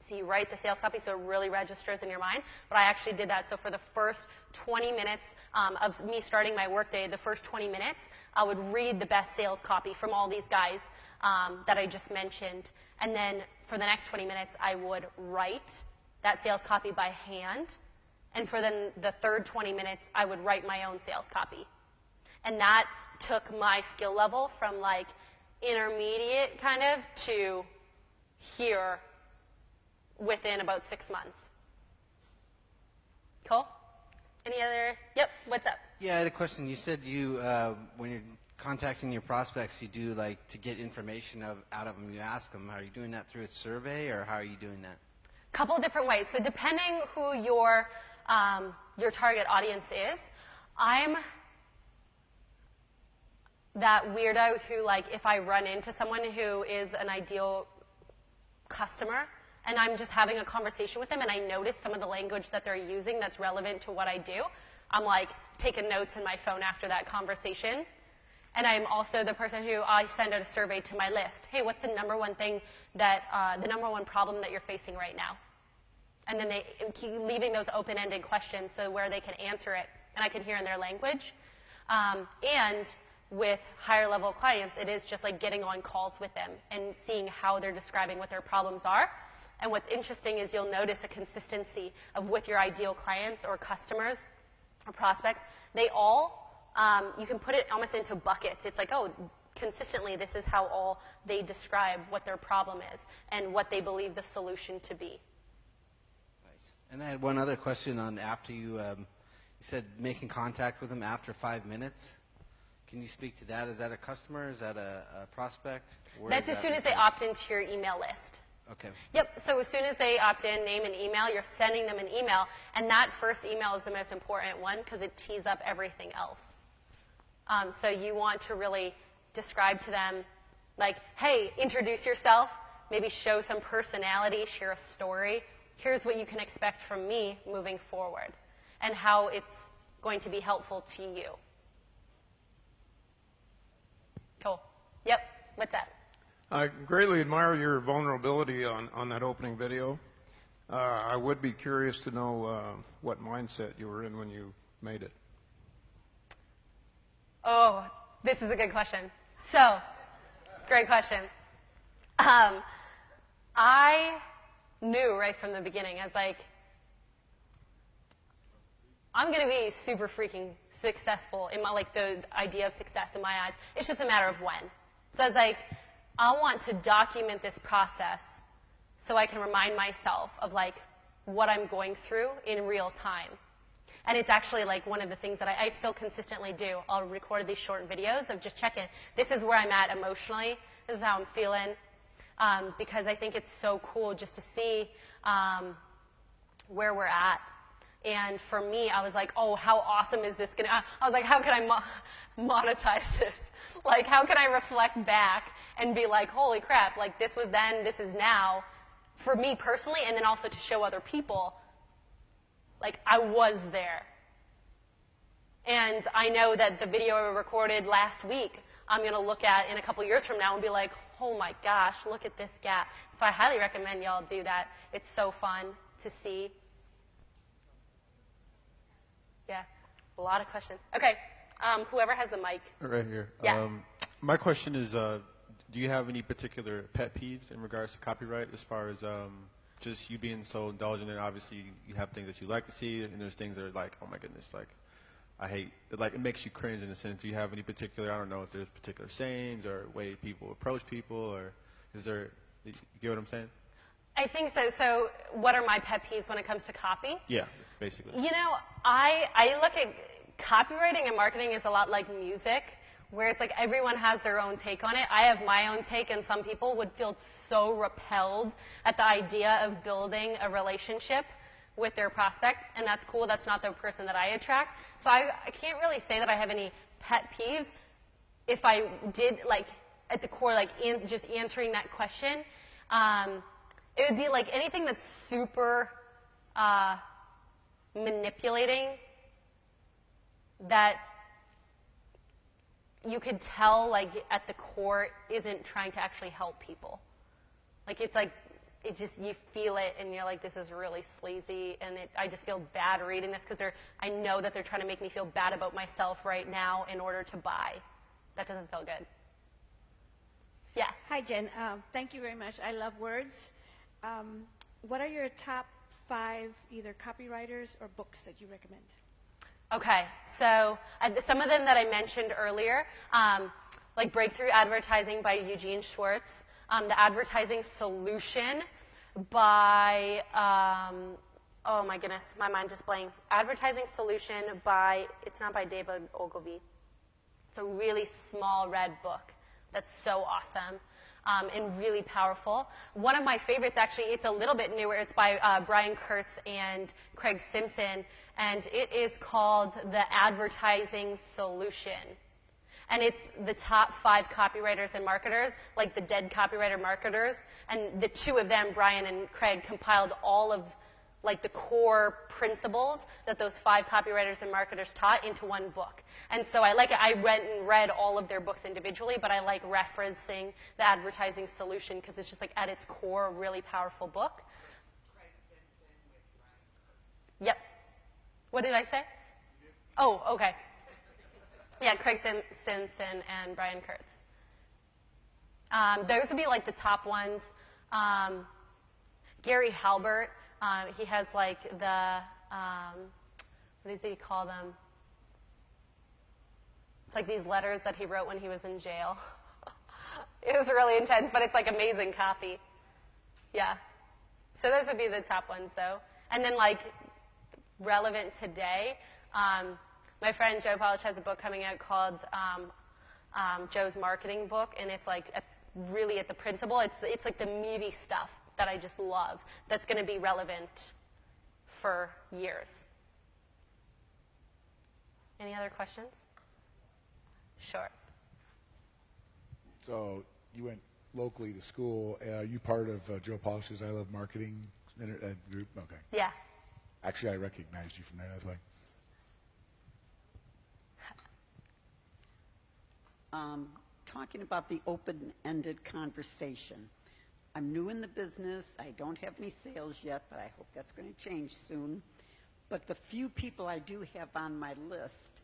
B: So you write the sales copy so it really registers in your mind. But I actually did that. So for the first 20 minutes of me starting my workday, the first 20 minutes, I would read the best sales copy from all these guys that I just mentioned. And then for the next 20 minutes, I would write that sales copy by hand And for then the third 20 minutes, I would write my own sales copy. And that took my skill level from like intermediate kind of to here within about 6 months. Cool? Any other? Yep, what's up?
G: Yeah, I had a question. You said you, when you're contacting your prospects, you do like to get information out of them, you ask them. Are you doing that through a survey, or how are you doing that?
B: Couple different ways. So depending who your target audience is, I'm that weirdo who, like, if I run into someone who is an ideal customer and I'm just having a conversation with them and I notice some of the language that they're using that's relevant to what I do, I'm like taking notes in my phone after that conversation. And I'm also the person who I send out a survey to my list. Hey, what's the number one thing that, the number one problem that you're facing right now? And then they keep leaving those open-ended questions so where they can answer it and I can hear in their language. And with higher level clients, it is just like getting on calls with them and seeing how they're describing what their problems are. And what's interesting is you'll notice a consistency of with your ideal clients or customers or prospects. They all, you can put it almost into buckets. It's like, oh, consistently this is how all they describe what their problem is and what they believe the solution to be.
G: Nice. And I had one other question on after you said making contact with them after 5 minutes. Can you speak to that? Is that a customer? Is that a prospect?
B: That's as soon as they opt into your email list.
G: Okay.
B: Yep, so as soon as they opt in, name and email, you're sending them an email, and that first email is the most important one because it tees up everything else. So you want to really describe to them, like, hey, introduce yourself, maybe show some personality, share a story. Here's what you can expect from me moving forward, and how it's going to be helpful to you. Cool. Yep, what's that?
H: I greatly admire your vulnerability on that opening video. I would be curious to know what mindset you were in when you made it.
B: Oh, this is a good question. So, great question. I knew right from the beginning, I was like, I'm going to be super freaking successful in my, like, the idea of success in my eyes. It's just a matter of when. So I was like, I want to document this process so I can remind myself of like what I'm going through in real time. And it's actually like one of the things that I still consistently do. I'll record these short videos of just checking. This is where I'm at emotionally. This is how I'm feeling. Because I think it's so cool just to see where we're at. And for me, I was like, oh, how awesome is this gonna, I was like, how can I monetize this? Like, how can I reflect back and be like, holy crap, like this was then, this is now, for me personally, and then also to show other people, like I was there. And I know that the video I recorded last week, I'm gonna look at in a couple years from now and be like, oh my gosh, look at this gap. So I highly recommend y'all do that. It's so fun to see. Yeah, a lot of questions. Okay, whoever has the mic.
I: Right here.
B: Yeah.
I: My question is, do you have any particular pet peeves in regards to copyright as far as just you being so indulgent? And obviously you have things that you like to see, and there's things that are like, oh my goodness, like I hate, like it makes you cringe in a sense. Do you have any particular, I don't know if there's particular sayings or way people approach people, or is there, you get what I'm saying?
B: I think so. So what are my pet peeves when it comes to copy?
I: Yeah, basically.
B: You know, I look at copywriting and marketing is a lot like music, where it's like everyone has their own take on it. I have my own take, and some people would feel so repelled at the idea of building a relationship with their prospect, and that's cool. That's not the person that I attract. So I can't really say that I have any pet peeves. If I did, like, at the core, like, just answering that question, it would be like anything that's super manipulating, that you could tell, like, at the core isn't trying to actually help people. Like, it's like, it just, you feel it and you're like, this is really sleazy, and I just feel bad reading this because I know that they're trying to make me feel bad about myself right now in order to buy. That doesn't feel good. Yeah.
J: Hi, Jen. Thank you very much. I love words. What are your top 5 either copywriters or books that you recommend?
B: Okay, so some of them that I mentioned earlier, like Breakthrough Advertising by Eugene Schwartz, The Advertising Solution by, oh my goodness, my mind just blanked. Advertising Solution by, it's not by David Ogilvy. It's a really small red book that's so awesome and really powerful. One of my favorites, actually, it's a little bit newer. It's by Brian Kurtz and Craig Simpson, and it is called The Advertising Solution. And it's the top 5 copywriters and marketers, like the dead copywriter marketers. And the 2 of them, Brian and Craig, compiled all of like the core principles that those 5 copywriters and marketers taught into one book. And so I like it. I went and read all of their books individually, but I like referencing The Advertising Solution because it's just like at its core a really powerful book. Yep. What did I say? Oh, okay. Yeah, Craig Simpson and Brian Kurtz. Those would be like the top ones. Gary Halbert, he has like the, what does he call them? It's like these letters that he wrote when he was in jail. It was really intense, but it's like amazing copy. Yeah. So those would be the top ones, though. And then like relevant today, my friend Joe Polish has a book coming out called Joe's Marketing Book, and it's like really at the principle. It's like the meaty stuff that I just love that's going to be relevant for years. Any other questions? Sure.
D: So you went locally to school. Are you part of Joe Polish's I Love Marketing group? Okay.
B: Yeah.
D: Actually, I recognized you from there. That's why.
K: Talking about the open-ended conversation. I'm new in the business. I don't have any sales yet, but I hope that's going to change soon. But the few people I do have on my list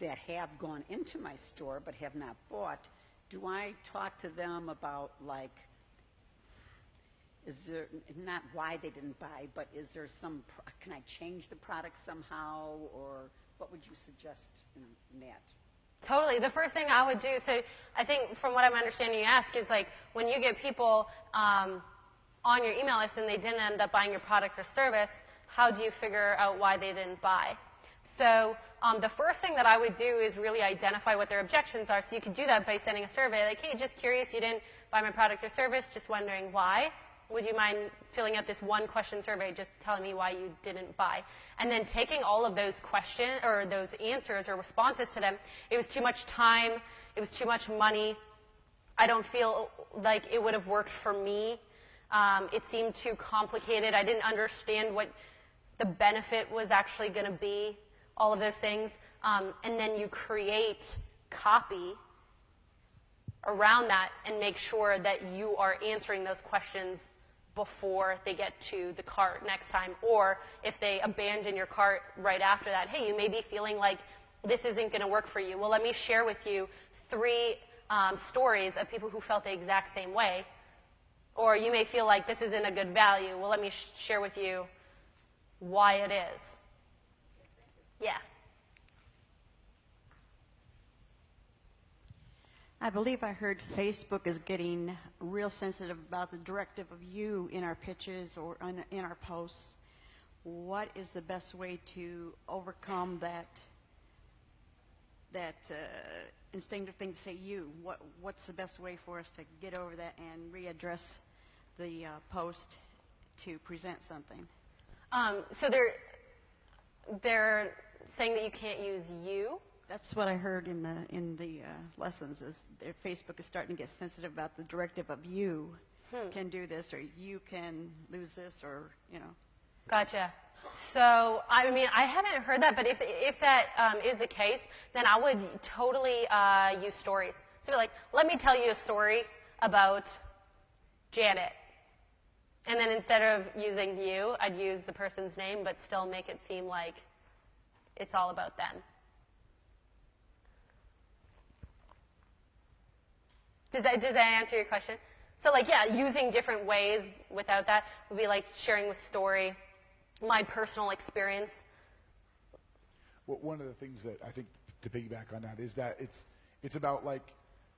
K: that have gone into my store but have not bought, do I talk to them about, like, is there, not why they didn't buy, but is there some, can I change the product somehow, or what would you suggest in that?
B: Totally. The first thing I would do, so I think from what I'm understanding you ask is like when you get people on your email list and they didn't end up buying your product or service, how do you figure out why they didn't buy? So the first thing that I would do is really identify what their objections are. So you could do that by sending a survey like, hey, just curious, you didn't buy my product or service, just wondering why. Would you mind filling out this one question survey just telling me why you didn't buy? And then taking all of those questions or those answers or responses to them. It was too much time. It was too much money. I don't feel like it would have worked for me. It seemed too complicated. I didn't understand what the benefit was actually going to be, all of those things. And then you create copy around that and make sure that you are answering those questions before they get to the cart next time. Or if they abandon your cart right after that, hey, you may be feeling like this isn't going to work for you. Well, let me share with you 3 stories of people who felt the exact same way. Or you may feel like this isn't a good value. Well, let me share with you why it is. Yeah.
K: I believe I heard Facebook is getting real sensitive about the directive of you in our pitches or in our posts. What is the best way to overcome that instinctive thing to say you? What's the best way for us to get over that and readdress the post to present something?
B: So they're saying that you can't use you.
K: That's what I heard in the lessons. Is that Facebook is starting to get sensitive about the directive of you can do this, or you can lose this, or you know.
B: Gotcha. So I mean, I haven't heard that, but if that is the case, then I would totally use stories. So like, let me tell you a story about Janet. And then instead of using you, I'd use the person's name, but still make it seem like it's all about them. Does that answer your question? So like, yeah, using different ways without that would be like sharing with story, my personal experience.
D: Well, one of the things that I think to piggyback on that is that it's about like,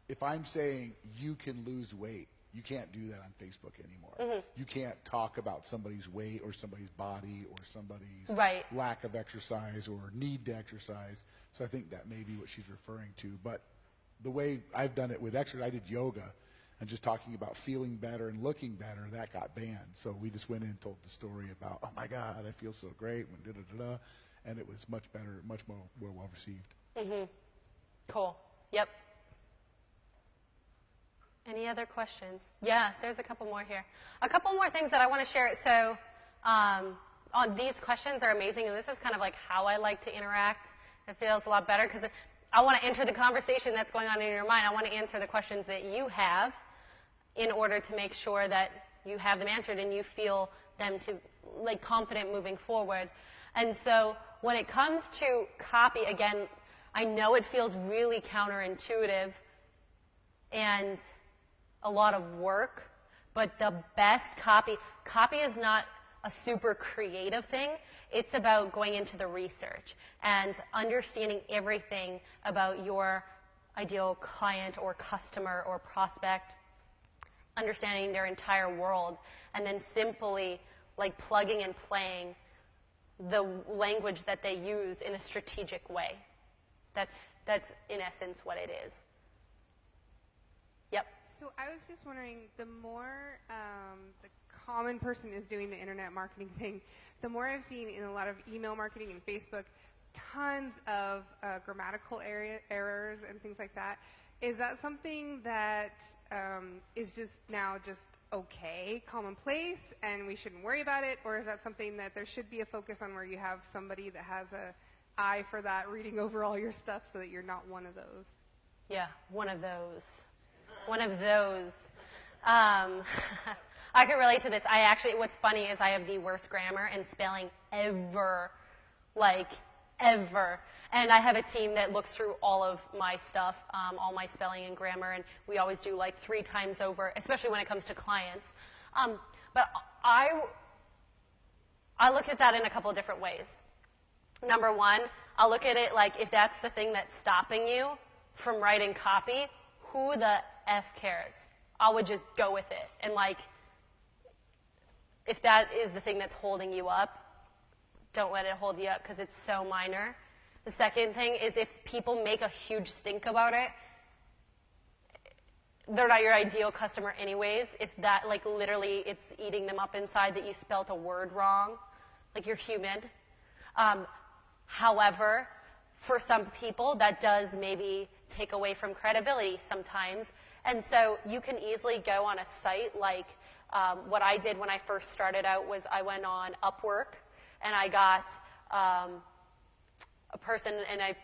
D: if I'm saying you can lose weight, you can't do that on Facebook anymore. You can't talk about somebody's weight or somebody's body or somebody's lack of exercise or need to exercise. So I think that may be what she's referring to. But the way I've done it with exercise, I did yoga, and just talking about feeling better and looking better, that got banned. So we just went in and told the story about, oh my God, I feel so great, when da-da-da-da, and it was much better, much more well received.
B: Cool. Yep. Any other questions? Yeah, there's a couple more here. A couple more things that I want to share. So on these questions are amazing, and this is kind of like how I like to interact. It feels a lot better because I want to enter the conversation that's going on in your mind. I want to answer the questions that you have in order to make sure that you have them answered and you feel them to like confident moving forward. And so when it comes to copy, again, I know it feels really counterintuitive and a lot of work, but the best copy is not a super creative thing. It's about going into the research and understanding everything about your ideal client or customer or prospect, understanding their entire world, and then simply like plugging and playing the language that they use in a strategic way. That's in essence what it is. Yep.
L: So I was just wondering, the more the common person is doing the internet marketing thing, the more I've seen in a lot of email marketing and Facebook, tons of grammatical errors and things like that. Is that something that is just now just okay, commonplace, and we shouldn't worry about it? Or is that something that there should be a focus on where you have somebody that has an eye for that, reading over all your stuff so that you're not one of those?
B: Yeah, one of those. One of those. I can relate to this. What's funny is I have the worst grammar and spelling ever, like ever. And I have a team that looks through all of my stuff, all my spelling and grammar, and we always do like 3 times over, especially when it comes to clients. But I look at that in a couple of different ways. Number one, I'll look at it like if that's the thing that's stopping you from writing copy, who the F cares? I would just go with it. And like, if that is the thing that's holding you up, don't let it hold you up because it's so minor. The second thing is if people make a huge stink about it, they're not your ideal customer anyways. If that, like literally it's eating them up inside that you spelt a word wrong, like you're human. However, for some people that does maybe take away from credibility sometimes. And so you can easily go on a site like what I did when I first started out was I went on Upwork and I got a person and I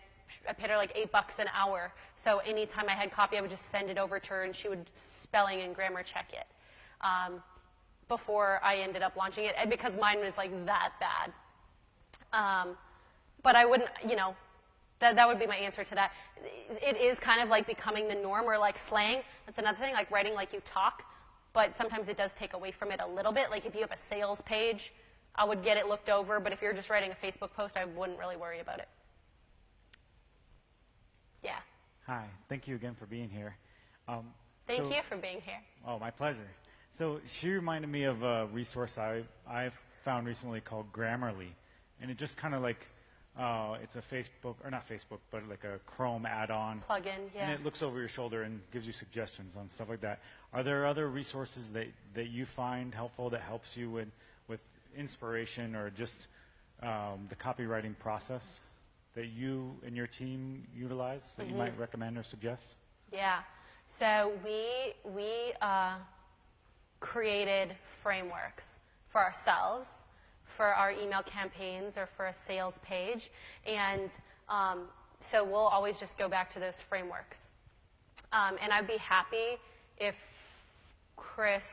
B: paid her like $8 an hour. So anytime I had copy, I would just send it over to her and she would spelling and grammar check it before I ended up launching it, and because mine was like that bad. But I wouldn't, that would be my answer to that. It is kind of like becoming the norm, or like slang. That's another thing, like writing like you talk. But sometimes it does take away from it a little bit. Like if you have a sales page, I would get it looked over. But if you're just writing a Facebook post, I wouldn't really worry about it. Yeah.
M: Hi. Thank you again for being here.
B: Thank you for being here.
M: Oh, my pleasure. So she reminded me of a resource I've found recently called Grammarly. And it just kind of like, it's a Facebook, or not Facebook, but like a Chrome add-on.
B: Plug-in, yeah.
M: And it looks over your shoulder and gives you suggestions on stuff like that. Are there other resources that you find helpful that helps you with inspiration or just the copywriting process that you and your team utilize that you might recommend or suggest?
B: Yeah. So we created frameworks for ourselves, for our email campaigns, or for a sales page. And so we'll always just go back to those frameworks. And I'd be happy if Chris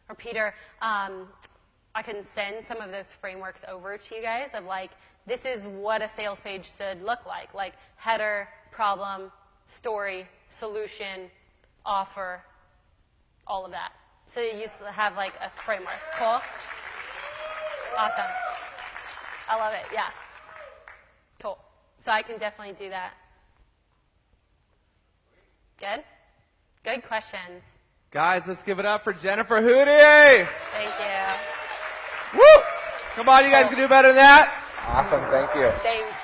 B: or Peter, I can send some of those frameworks over to you guys of like, this is what a sales page should look like header, problem, story, solution, offer, all of that. So you have like a framework. Cool? Awesome. I love it. Yeah. Cool. So I can definitely do that. Good? Good questions.
N: Guys, let's give it up for Jennifer Hootie.
B: Thank you.
N: Woo! Come on, you guys can do better than that.
O: Awesome. Thank you.
B: Thanks.